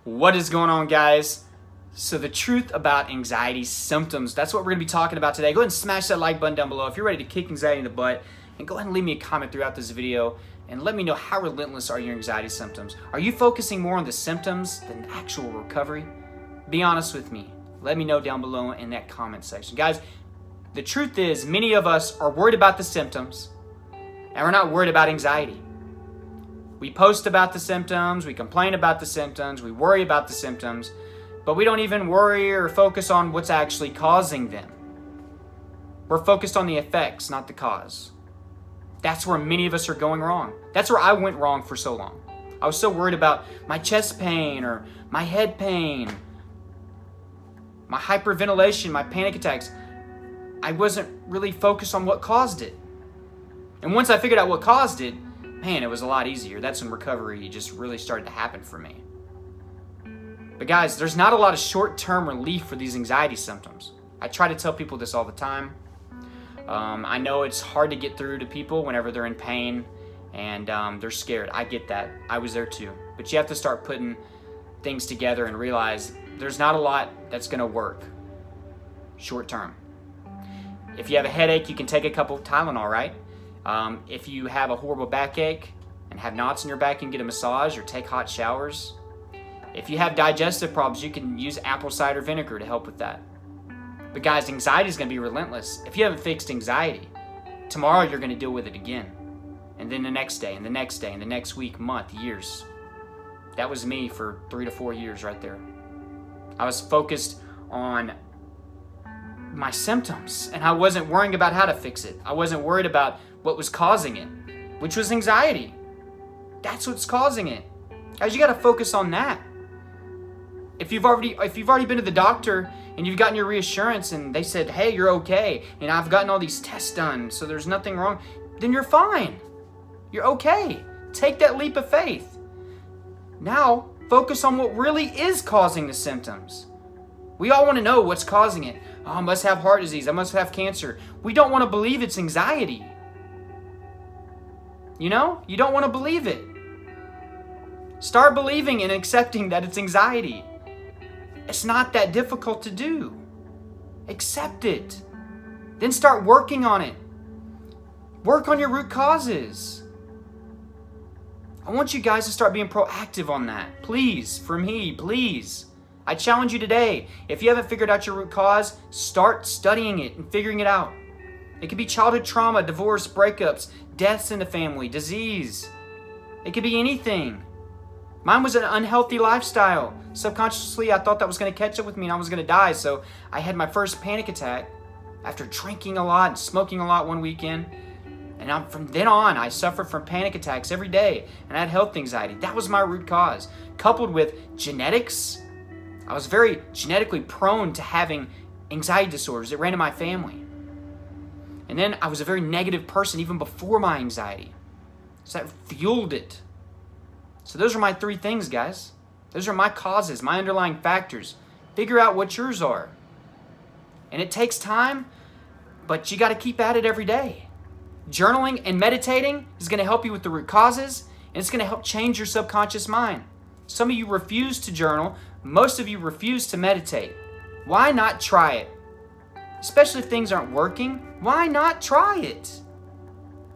What is going on, guys? So the truth about anxiety symptoms, that's what we're going to be talking about today. Go ahead and smash that like button down below if you're ready to kick anxiety in the butt, and go ahead and leave me a comment throughout this video and let me know how relentless are your anxiety symptoms. Are you focusing more on the symptoms than actual recovery? Be honest with me. Let me know down below in that comment section. Guys, the truth is many of us are worried about the symptoms and we're not worried about anxiety. We post about the symptoms, we complain about the symptoms, we worry about the symptoms, but we don't even worry or focus on what's actually causing them. We're focused on the effects, not the cause. That's where many of us are going wrong. That's where I went wrong for so long. I was so worried about my chest pain or my head pain, my hyperventilation, my panic attacks. I wasn't really focused on what caused it. And once I figured out what caused it, man, it was a lot easier. That's when recovery just really started to happen for me. But guys, there's not a lot of short-term relief for these anxiety symptoms. I try to tell people this all the time. I know it's hard to get through to people whenever they're in pain and they're scared. I get that. I was there too. But you have to start putting things together and realize there's not a lot that's going to work short-term. If you have a headache, you can take a couple of Tylenol, right? If you have a horrible backache and have knots in your back, you can get a massage or take hot showers. If you have digestive problems, you can use apple cider vinegar to help with that. But guys, anxiety is going to be relentless. If you haven't fixed anxiety, tomorrow you're going to deal with it again. And then the next day, and the next day, and the next week, month, years. That was me for 3 to 4 years right there. I was focused on my symptoms, and I wasn't worrying about how to fix it. I wasn't worried about what was causing it, which was anxiety. That's what's causing it. Guys, you got to focus on that. If you've already been to the doctor and you've gotten your reassurance and they said, hey, you're okay, and I've gotten all these tests done, so there's nothing wrong, then you're fine. You're okay. Take that leap of faith. Now, focus on what really is causing the symptoms. We all want to know what's causing it. Oh, I must have heart disease. I must have cancer. We don't want to believe it's anxiety. You know? You don't want to believe it. Start believing and accepting that it's anxiety. It's not that difficult to do. Accept it. Then start working on it. Work on your root causes. I want you guys to start being proactive on that. Please, for me, please. I challenge you today. If you haven't figured out your root cause, start studying it and figuring it out. It could be childhood trauma, divorce, breakups, deaths in the family, disease. It could be anything. Mine was an unhealthy lifestyle. Subconsciously, I thought that was going to catch up with me and I was going to die. So I had my first panic attack after drinking a lot and smoking a lot one weekend. And from then on, I suffered from panic attacks every day. And I had health anxiety. That was my root cause. Coupled with genetics, I was very genetically prone to having anxiety disorders. It ran in my family. And then I was a very negative person even before my anxiety. So that fueled it. So those are my 3 things, guys. Those are my causes, my underlying factors. Figure out what yours are. And it takes time, but you got to keep at it every day. Journaling and meditating is going to help you with the root causes, and it's going to help change your subconscious mind. Some of you refuse to journal. Most of you refuse to meditate. Why not try it? Especially if things aren't working, why not try it?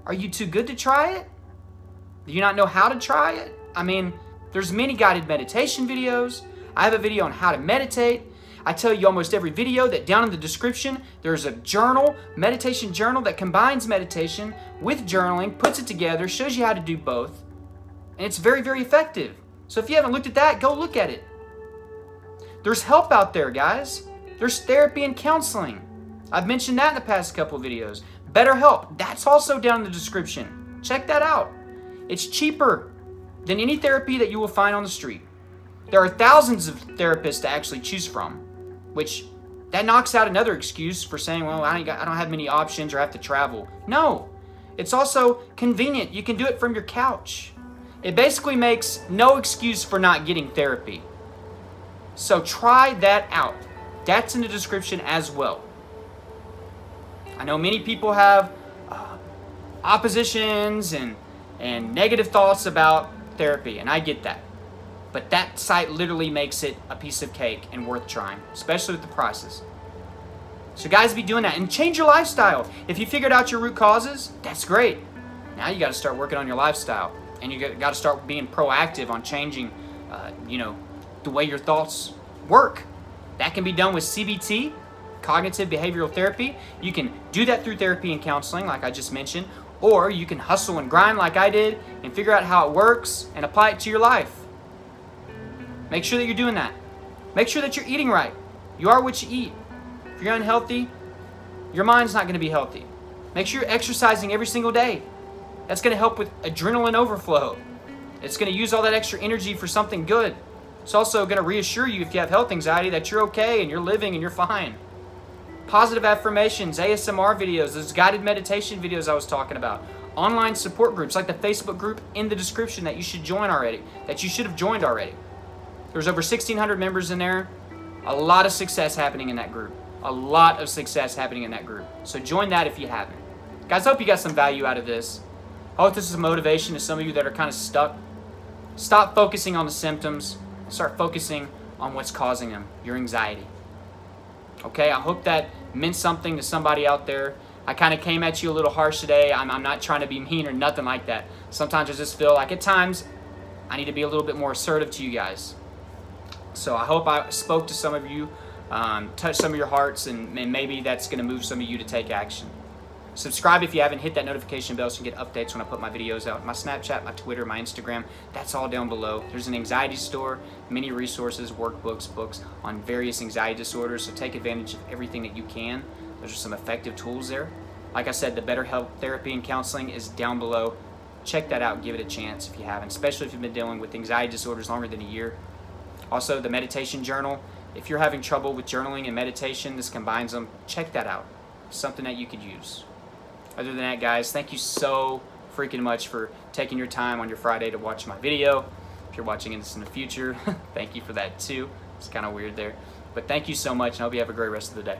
Are you too good to try it? Do you not know how to try it? I mean, there's many guided meditation videos. I have a video on how to meditate. I tell you almost every video that down in the description, there's a journal, meditation journal that combines meditation with journaling, puts it together, shows you how to do both. And it's very, very effective. So if you haven't looked at that, go look at it. There's help out there, guys. There's therapy and counseling. I've mentioned that in the past couple of videos. BetterHelp, that's also down in the description. Check that out. It's cheaper than any therapy that you will find on the street. There are thousands of therapists to actually choose from, which that knocks out another excuse for saying, well, I don't have many options or I have to travel. No, it's also convenient. You can do it from your couch. It basically makes no excuse for not getting therapy. So try that out. That's in the description as well. I know many people have oppositions and negative thoughts about therapy, and I get that. But that site literally makes it a piece of cake and worth trying, especially with the prices. So guys, be doing that and change your lifestyle. If you figured out your root causes, that's great. Now you got to start working on your lifestyle, and you got to start being proactive on changing, the way your thoughts work. That can be done with CBT, cognitive behavioral therapy. You can do that through therapy and counseling, like I just mentioned, or you can hustle and grind like I did and figure out how it works and apply it to your life. Make sure that you're doing that. Make sure that you're eating right. You are what you eat. If you're unhealthy, your mind's not going to be healthy. Make sure you're exercising every single day. That's going to help with adrenaline overflow. It's going to use all that extra energy for something good. It's also going to reassure you if you have health anxiety that you're okay and you're living and you're fine. Positive affirmations, ASMR videos, those guided meditation videos I was talking about. Online support groups like the Facebook group in the description that you should join already, that you should have joined already. There's over 1,600 members in there. A lot of success happening in that group. A lot of success happening in that group. So join that if you haven't. Guys, I hope you got some value out of this. I hope this is a motivation to some of you that are kind of stuck. Stop focusing on the symptoms. Start focusing on what's causing them, your anxiety. Okay, I hope that meant something to somebody out there. I kind of came at you a little harsh today. I'm not trying to be mean or nothing like that. Sometimes I just feel like at times I need to be a little bit more assertive to you guys. So I hope I spoke to some of you, touched some of your hearts, and maybe that's going to move some of you to take action. Subscribe if you haven't. Hit that notification bell so you can get updates when I put my videos out. My Snapchat, my Twitter, my Instagram, that's all down below. There's an anxiety store, many resources, workbooks, books on various anxiety disorders, so take advantage of everything that you can. Those are some effective tools there. Like I said, the Better Health Therapy and Counseling is down below. Check that out and give it a chance if you haven't, especially if you've been dealing with anxiety disorders longer than a year. Also, the meditation journal. If you're having trouble with journaling and meditation, this combines them. Check that out. Something that you could use. Other than that, guys, thank you so freaking much for taking your time on your Friday to watch my video. If you're watching this in the future, thank you for that too. It's kind of weird there. But thank you so much, and I hope you have a great rest of the day.